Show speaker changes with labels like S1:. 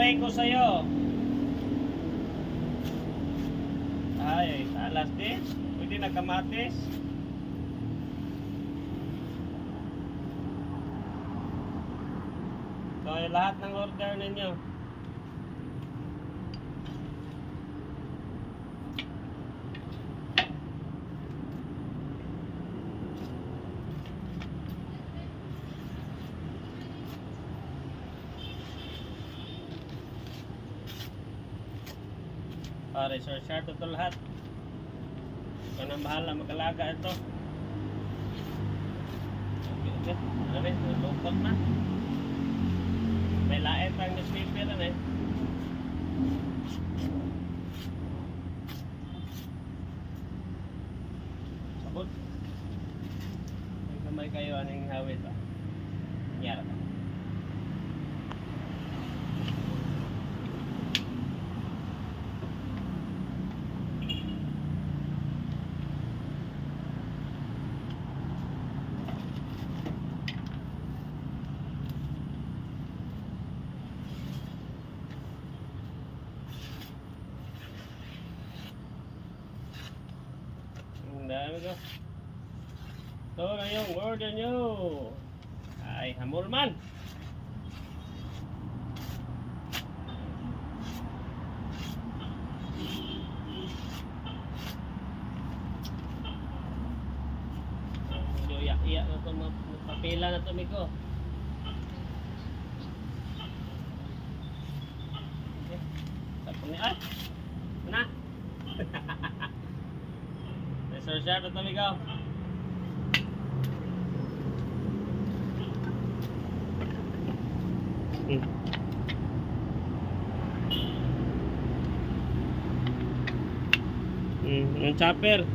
S1: ibibigay ko sa'yo. Ay, talas din. Pwede na kamatis. So, lahat ng order ninyo. Resort share ito lahat. Ikaw na bahala mag-alaga ito. Okay. Ano lupot na. May laet ang newspaper na eh. Sabot. May kamay kayo anong hawit ba? Nyara ba? Dami ko. Ito na yung order nyo. Ay, hamul man. Medyo iyak-iyak na ito. Papila na ito, Miko. Okay. Tapos niya. Ay! Mana? Sir, share ito, amigo. Yung chopper.